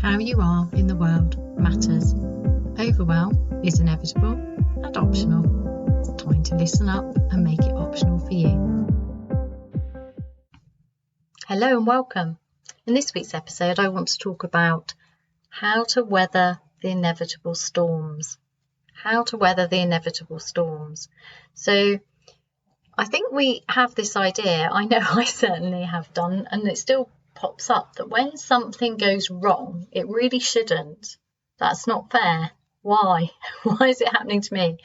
How you are in the world matters. Overwhelm is inevitable and optional. Time to listen up and make it optional for you. Hello and welcome. In this week's episode, I want to talk about how to weather the inevitable storms. How to weather the inevitable storms. So I think we have this idea, I know I certainly have done, and it still pops up, that when something goes wrong, it really shouldn't. That's not fair. Why? Why is it happening to me?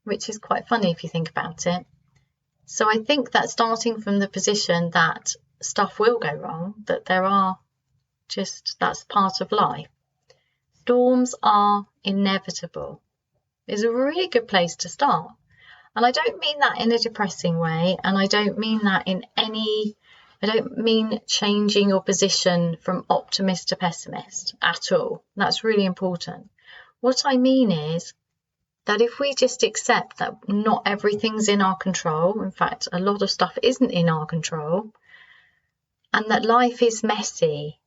Which is quite funny if you think about it. So I think that starting from the position that stuff will go wrong, that that's part of life. Storms are inevitable is a really good place to start. And I don't mean that in a depressing way, and I don't mean that I don't mean changing your position from optimist to pessimist at all. That's really important. What I mean is that if we just accept that not everything's in our control, in fact, a lot of stuff isn't in our control, and that life is messy,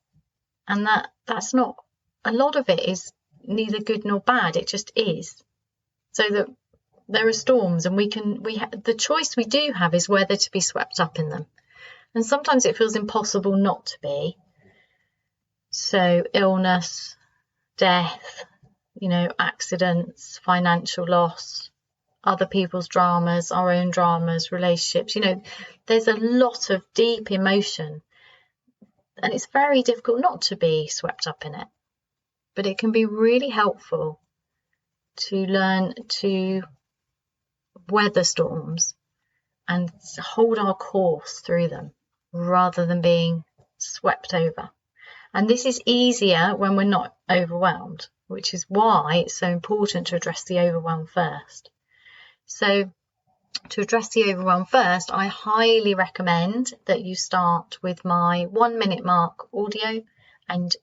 and that's not, a lot of it is neither good nor bad, it just is. So that there are storms, and the choice we do have is whether to be swept up in them. And sometimes it feels impossible not to be. So illness, death, accidents, financial loss, other people's dramas, our own dramas, relationships, there's a lot of deep emotion, and it's very difficult not to be swept up in it. But it can be really helpful to learn to weather storms and hold our course through them rather than being swept over. And this is easier when we're not overwhelmed, which is why it's so important to address the overwhelm first. So to address the overwhelm first, I highly recommend that you start with my 1 minute mark audio and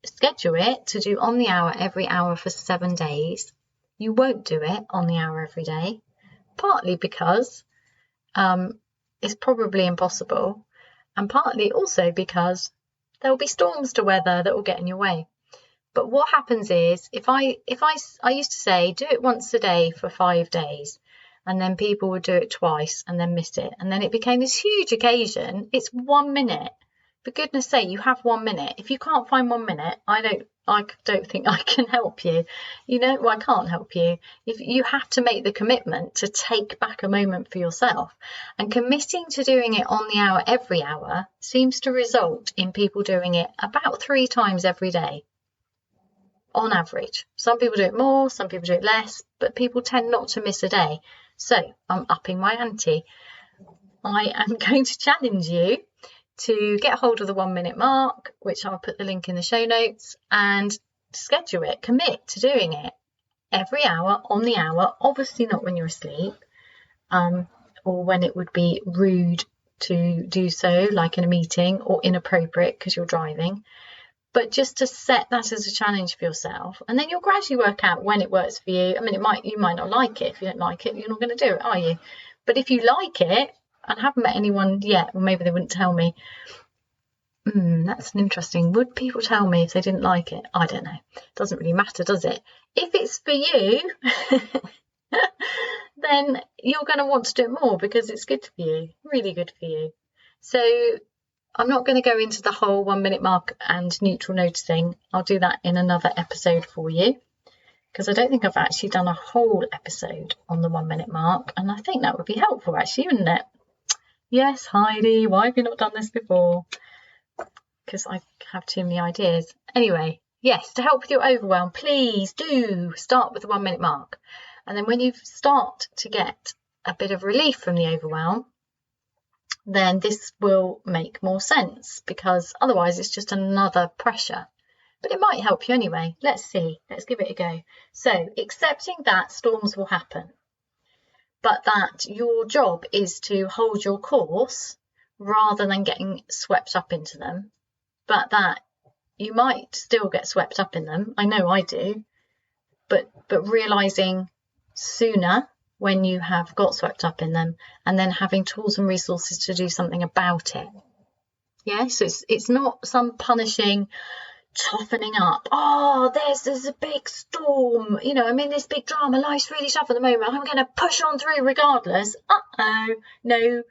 schedule it to do on the hour every hour for 7 days. You won't do it on the hour every day, partly because it's probably impossible, and partly also because there will be storms to weather that will get in your way. But what happens is, I used to say, do it once a day for 5 days, and then people would do it twice and then miss it. And then it became this huge occasion. It's 1 minute. For goodness sake, you have 1 minute. If you can't find 1 minute, I don't think I can help you. I can't help you. If you have to make the commitment to take back a moment for yourself, and committing to doing it on the hour every hour seems to result in people doing it about 3 times every day on average. Some people do it more, some people do it less, but people tend not to miss a day. So I'm upping my ante. I am going to challenge you to get hold of the 1 minute mark, which I'll put the link in the show notes, and schedule it, commit to doing it every hour on the hour, obviously not when you're asleep, or when it would be rude to do so, like in a meeting, or inappropriate because you're driving, but just to set that as a challenge for yourself. And then you'll gradually work out when it works for you. I mean, you might not like it. If you don't like it, you're not going to do it, are you? But if you like it, and I haven't met anyone yet, or maybe they wouldn't tell me. That's an interesting. Would people tell me if they didn't like it? I don't know. It doesn't really matter, does it? If it's for you, then you're going to want to do it more because it's good for you, really good for you. So I'm not going to go into the whole 1 minute mark and neutral noticing. I'll do that in another episode for you, because I don't think I've actually done a whole episode on the 1 minute mark, and I think that would be helpful actually, wouldn't it? Yes, Heidi, why have you not done this before? Because I have too many ideas. Anyway, yes, to help with your overwhelm, please do start with the 1 minute mark. And then when you start to get a bit of relief from the overwhelm, then this will make more sense, because otherwise it's just another pressure. But it might help you anyway. Let's see. Let's give it a go. So, accepting that storms will happen, but that your job is to hold your course rather than getting swept up into them, but that you might still get swept up in them. I know I do, but realising sooner when you have got swept up in them, and then having tools and resources to do something about it. Yeah, so it's not some punishing, toughening up. Oh, there's a big storm. I'm in this big drama. Life's really tough at the moment. I'm going to push on through regardless. No.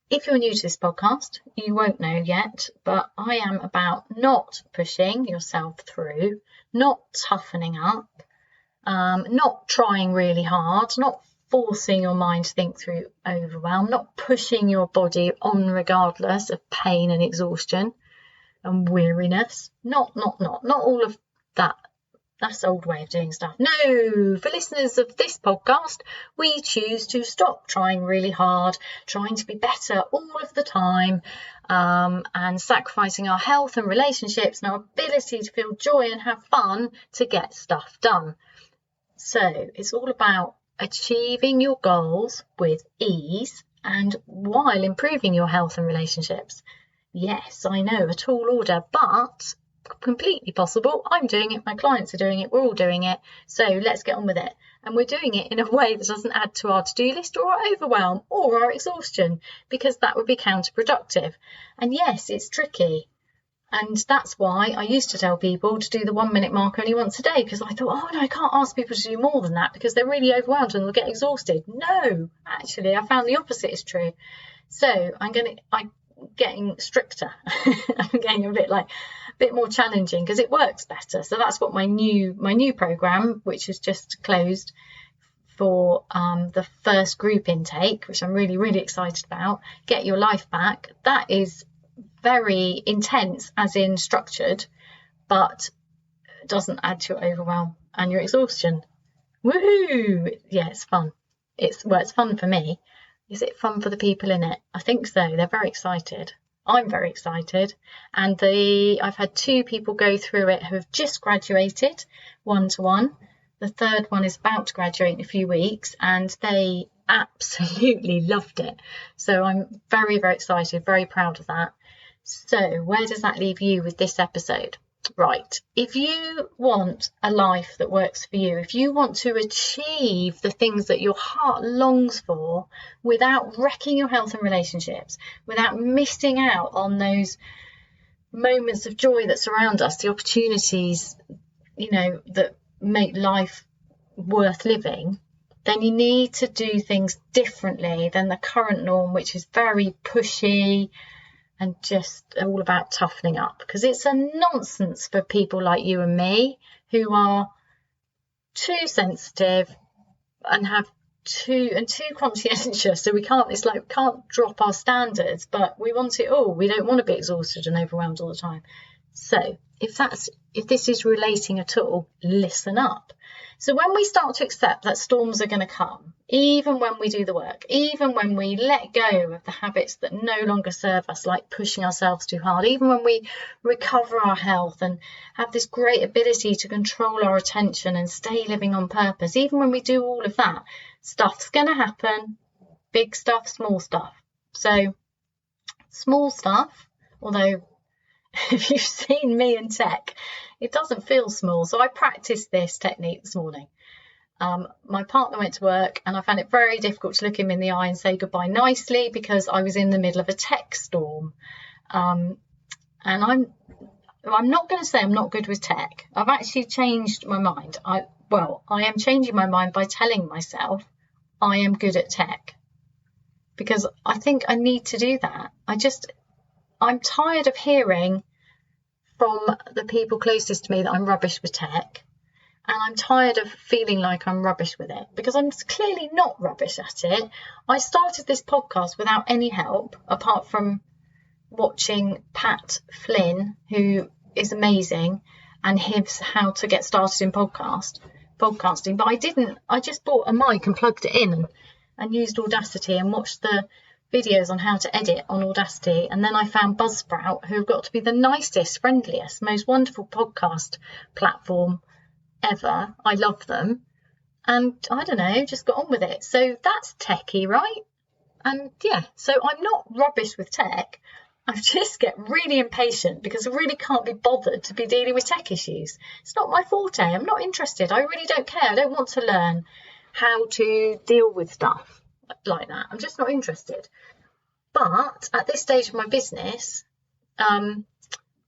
If you're new to this podcast, you won't know yet, but I am about not pushing yourself through, not toughening up, not trying really hard, not forcing your mind to think through overwhelm, not pushing your body on regardless of pain and exhaustion and weariness. Not all of that. That's the old way of doing stuff. No, for listeners of this podcast, we choose to stop trying really hard, trying to be better all of the time, and sacrificing our health and relationships and our ability to feel joy and have fun to get stuff done. So it's all about achieving your goals with ease and while improving your health and relationships. Yes, I know, a tall order, but completely possible. I'm doing it, my clients are doing it, we're all doing it, so let's get on with it. And we're doing it in a way that doesn't add to our to-do list or our overwhelm or our exhaustion, because that would be counterproductive. And yes, it's tricky, and that's why I used to tell people to do the 1 minute mark only once a day, because I thought, oh no, I can't ask people to do more than that because they're really overwhelmed and they'll get exhausted. No, actually I found the opposite is true. So I'm getting stricter. I'm getting a bit more challenging because it works better. So that's what my new program, which has just closed for the first group intake, which I'm really, really excited about, Get Your Life Back. That is very intense, as in structured, but doesn't add to your overwhelm and your exhaustion. Woohoo! Yeah, it's fun. It's fun for me. Is it fun for the people in it? I think so. They're very excited. I'm very excited. And I've had 2 people go through it who have just graduated 1-to-1. The third one is about to graduate in a few weeks, and they absolutely loved it. So I'm very, very excited, very proud of that. So where does that leave you with this episode? Right, if you want a life that works for you, if you want to achieve the things that your heart longs for without wrecking your health and relationships, without missing out on those moments of joy that surround us, the opportunities, that make life worth living, then you need to do things differently than the current norm, which is very pushy and just all about toughening up, because it's a nonsense for people like you and me who are too sensitive and have too conscientious. So we can't drop our standards, but we want it all. We don't want to be exhausted and overwhelmed all the time. So if this is relating at all, listen up. So when we start to accept that storms are going to come, even when we do the work, even when we let go of the habits that no longer serve us, like pushing ourselves too hard, even when we recover our health and have this great ability to control our attention and stay living on purpose, even when we do all of that, stuff's going to happen, big stuff, small stuff. So small stuff, although if you've seen me in tech, it doesn't feel small. So I practiced this technique this morning. My partner went to work and I found it very difficult to look him in the eye and say goodbye nicely because I was in the middle of a tech storm. And I'm not going to say I'm not good with tech. I've actually changed my mind. I am changing my mind by telling myself I am good at tech, because I think I need to do that. I'm tired of hearing from the people closest to me that I'm rubbish with tech, and I'm tired of feeling like I'm rubbish with it, because I'm clearly not rubbish at it. I started this podcast without any help apart from watching Pat Flynn, who is amazing, and his How to Get Started in Podcasting, but I just bought a mic and plugged it in and used Audacity and watched the videos on how to edit on Audacity, and then I found Buzzsprout, who've got to be the nicest, friendliest, most wonderful podcast platform ever. I love them, and I don't know, just got on with it. So that's techie, right? And yeah, so I'm not rubbish with tech. I just get really impatient because I really can't be bothered to be dealing with tech issues. It's not my forte. I'm not interested. I really don't care. I don't want to learn how to deal with stuff like that. I'm just not interested. But at this stage of my business,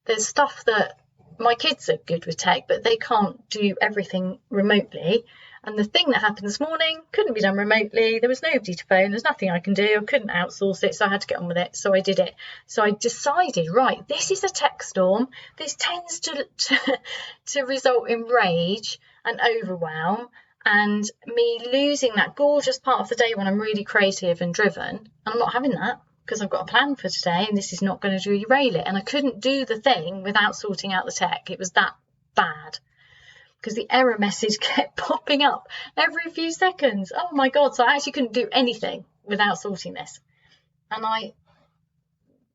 there's stuff that my kids are good with tech, but they can't do everything remotely. And the thing that happened this morning couldn't be done remotely. There was nobody to phone. There's nothing I can do. I couldn't outsource it, so I had to get on with it. So I did it. So I decided, right, this is a tech storm. This tends to result in rage and overwhelm and me losing that gorgeous part of the day when I'm really creative and driven. I'm not having that, because I've got a plan for today and this is not going to derail it. And I couldn't do the thing without sorting out the tech. It was that bad, because the error message kept popping up every few seconds. Oh my God. So I actually couldn't do anything without sorting this. And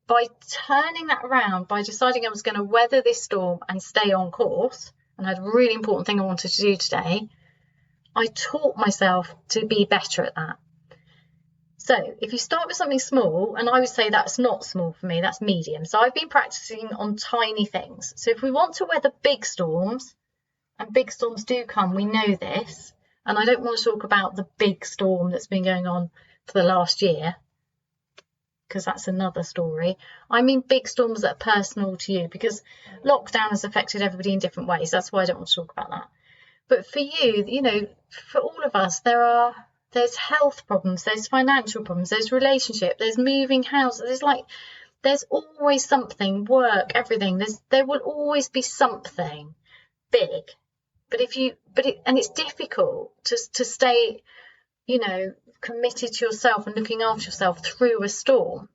by turning that around, by deciding I was going to weather this storm and stay on course, and I had a really important thing I wanted to do today, I taught myself to be better at that. So if you start with something small, and I would say that's not small for me, that's medium. So I've been practicing on tiny things. So if we want to weather big storms, and big storms do come, we know this, and I don't want to talk about the big storm that's been going on for the last year, because that's another story. I mean big storms that are personal to you, because lockdown has affected everybody in different ways. That's why I don't want to talk about that. But for you, you know, for all of us, there's health problems, there's financial problems, there's relationship, there's moving house, there's always something, work, everything. There will always be something big. But it's difficult to stay, you know, committed to yourself and looking after yourself through a storm.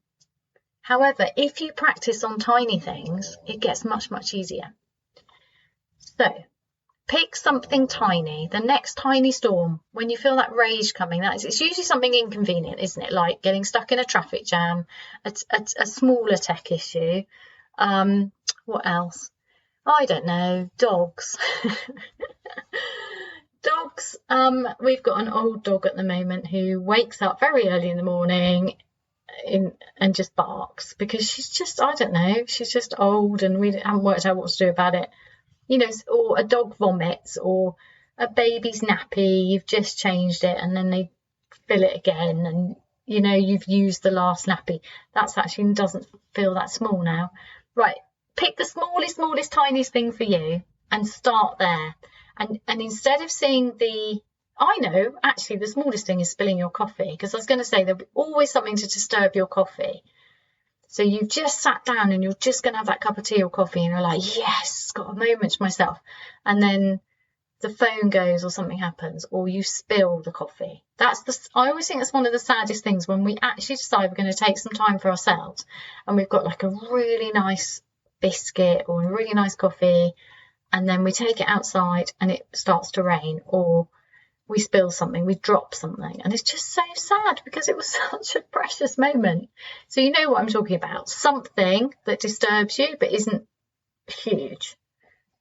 However, if you practice on tiny things, it gets much, much easier. So pick something tiny, the next tiny storm. When you feel that rage coming, it's usually something inconvenient, isn't it? Like getting stuck in a traffic jam, a smaller tech issue. What else? I don't know. Dogs. Dogs. We've got an old dog at the moment who wakes up very early in the morning and just barks, because she's just, I don't know, she's just old and we haven't worked out what to do about it. You know, or a dog vomits, or a baby's nappy, you've just changed it and then they fill it again, and you know you've used the last nappy. That's actually doesn't feel that small now. Right, pick the smallest tiniest thing for you and start there. And instead of seeing I know actually the smallest thing is spilling your coffee, because I was going to say there'll be always something to disturb your coffee. So you've just sat down and you're just going to have that cup of tea or coffee and you're like, yes, got a moment to myself. And then the phone goes or something happens, or you spill the coffee. I always think that's one of the saddest things, when we actually decide we're going to take some time for ourselves and we've got like a really nice biscuit or a really nice coffee, and then we take it outside and it starts to rain, or we spill something, we drop something, and it's just so sad because it was such a precious moment. So you know what I'm talking about, something that disturbs you but isn't huge,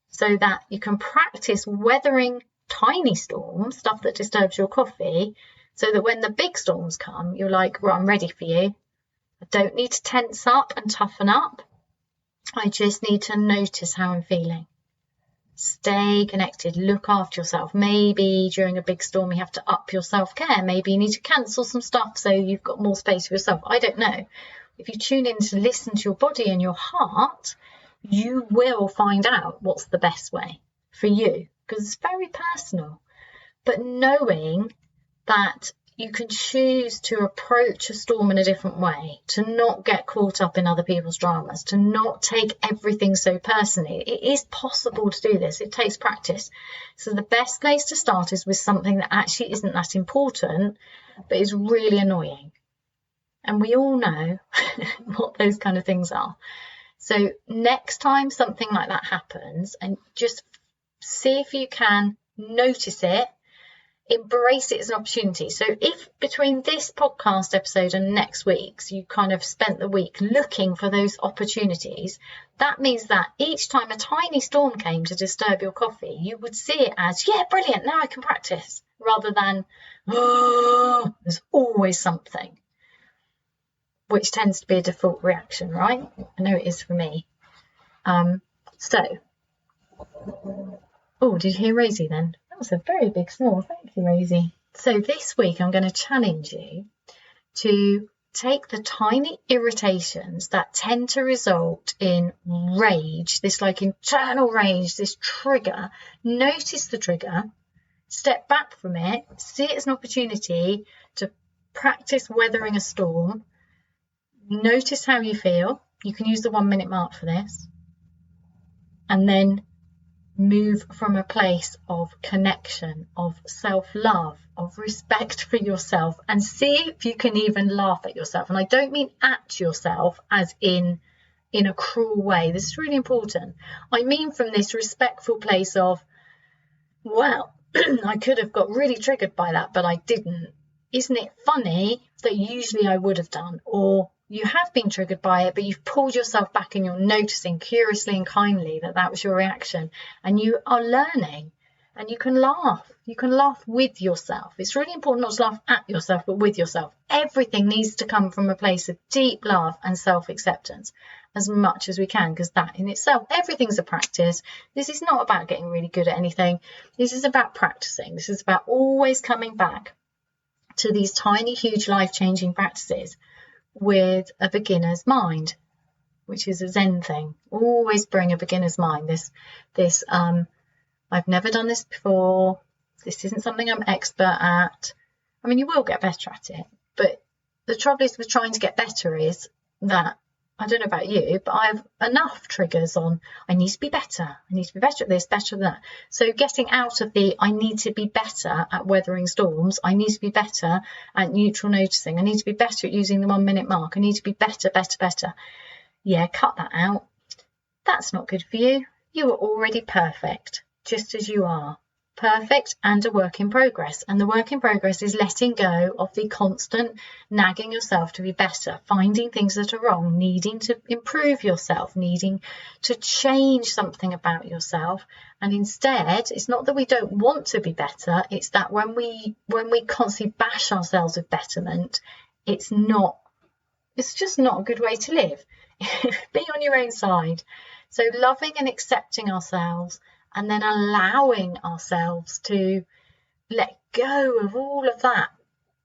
so that you can practice weathering tiny storms, stuff that disturbs your coffee, so that when the big storms come, you're like, well, I'm ready for you. I don't need to tense up and toughen up. I just need to notice how I'm feeling. Stay connected, look after yourself. Maybe during a big storm you have to up your self-care. Maybe you need to cancel some stuff so you've got more space for yourself. I don't know. If you tune in to listen to your body and your heart, you will find out what's the best way for you, because it's very personal. But knowing that you can choose to approach a storm in a different way, to not get caught up in other people's dramas, to not take everything so personally. It is possible to do this. It takes practice. So the best place to start is with something that actually isn't that important, but is really annoying. And we all know what those kind of things are. So next time something like that happens, and just see if you can notice it, embrace it as an opportunity. So if between this podcast episode and next week's you kind of spent the week looking for those opportunities, that means that each time a tiny storm came to disturb your coffee, you would see it as, yeah, brilliant, now I can practice, rather than, oh, there's always something, which tends to be a default reaction, right? I know it is for me. Oh, did you hear Rosie then? That was a very big snore. Thank you, Rosie. So this week I'm going to challenge you to take the tiny irritations that tend to result in rage, this like internal rage, this trigger, notice the trigger, step back from it, see it as an opportunity to practice weathering a storm, notice how you feel. You can use the 1 minute mark for this, and then move from a place of connection, of self-love, of respect for yourself, and see if you can even laugh at yourself. And I don't mean at yourself as in a cruel way. This is really important. I mean from this respectful place of, well, I could have got really triggered by that, but I didn't. Isn't it funny that usually I would have done? Or you have been triggered by it, but you've pulled yourself back and you're noticing curiously and kindly that that was your reaction, and you are learning, and you can laugh. You can laugh with yourself. It's really important not to laugh at yourself, but with yourself. Everything needs to come from a place of deep love and self-acceptance as much as we can, because that in itself, everything's a practice. This is not about getting really good at anything. This is about practicing. This is about always coming back to these tiny, huge, life-changing practices with a beginner's mind, which is a Zen thing. Always bring a beginner's mind. This I've never done this before. This isn't something I'm expert at. I mean, you will get better at it, but the trouble is with trying to get better is that, I don't know about you, but I have enough triggers on, I need to be better. I need to be better at this, better at that. So getting out of the, I need to be better at weathering storms. I need to be better at neutral noticing. I need to be better at using the 1 minute mark. I need to be better. Yeah, cut that out. That's not good for you. You are already perfect, just as you are. Perfect and a work in progress. And the work in progress is letting go of the constant nagging yourself to be better, finding things that are wrong, needing to improve yourself, needing to change something about yourself. And instead, it's not that we don't want to be better, it's that when we constantly bash ourselves with betterment, it's just not a good way to live. Be on your own side. So loving and accepting ourselves, and then allowing ourselves to let go of all of that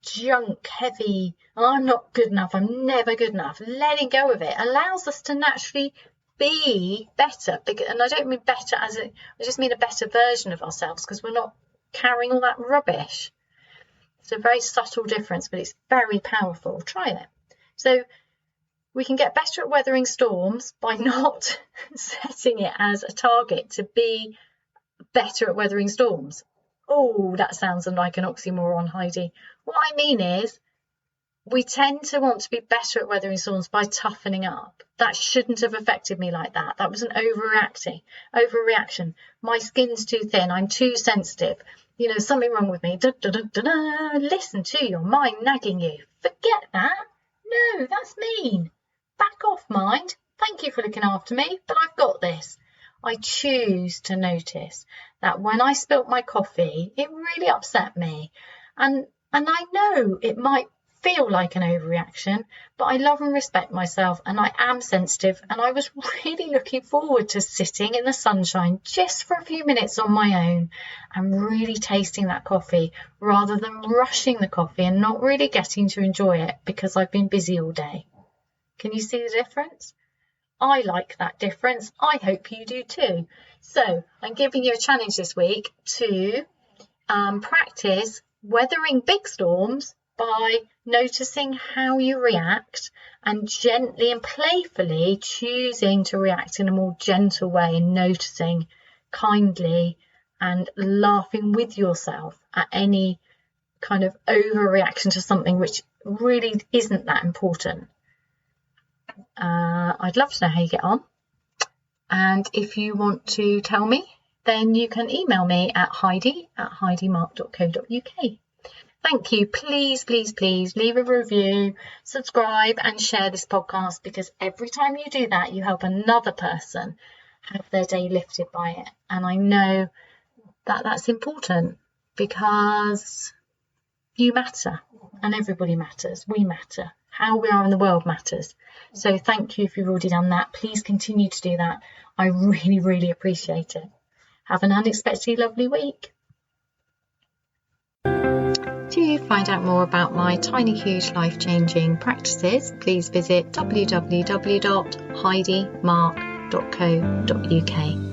junk, heavy, I'm not good enough, I'm never good enough. Letting go of it allows us to naturally be better. And I don't mean better as I just mean a better version of ourselves, because we're not carrying all that rubbish. It's a very subtle difference, but it's very powerful. Try it. So we can get better at weathering storms by not setting it as a target to be better at weathering storms. Oh, that sounds like an oxymoron, Heidi. What I mean is, we tend to want to be better at weathering storms by toughening up. That shouldn't have affected me like that. That was an overreaction. My skin's too thin. I'm too sensitive. Something wrong with me. Listen to your mind nagging you. Forget that. No, that's mean. Back off, mind. Thank you for looking after me, but I've got this. I choose to notice that when I spilt my coffee, it really upset me. And I know it might feel like an overreaction, but I love and respect myself, and I am sensitive, and I was really looking forward to sitting in the sunshine just for a few minutes on my own and really tasting that coffee rather than rushing the coffee and not really getting to enjoy it because I've been busy all day. Can you see the difference? I like that difference. I hope you do too. So I'm giving you a challenge this week to practice weathering big storms by noticing how you react and gently and playfully choosing to react in a more gentle way, and noticing kindly and laughing with yourself at any kind of overreaction to something which really isn't that important. I'd love to know how you get on, and if you want to tell me, then you can email me at heidi@heidimark.co.uk. Thank you. Please leave a review, subscribe and share this podcast, because every time you do that, you help another person have their day lifted by it. And I know that that's important, because you matter and everybody matters. We matter. How we are in the world matters. So thank you if you've already done that. Please continue to do that. I really appreciate it. Have an unexpectedly lovely week. Cheers. to find out more about my tiny, huge, life-changing practices, please visit www.heidimark.co.uk.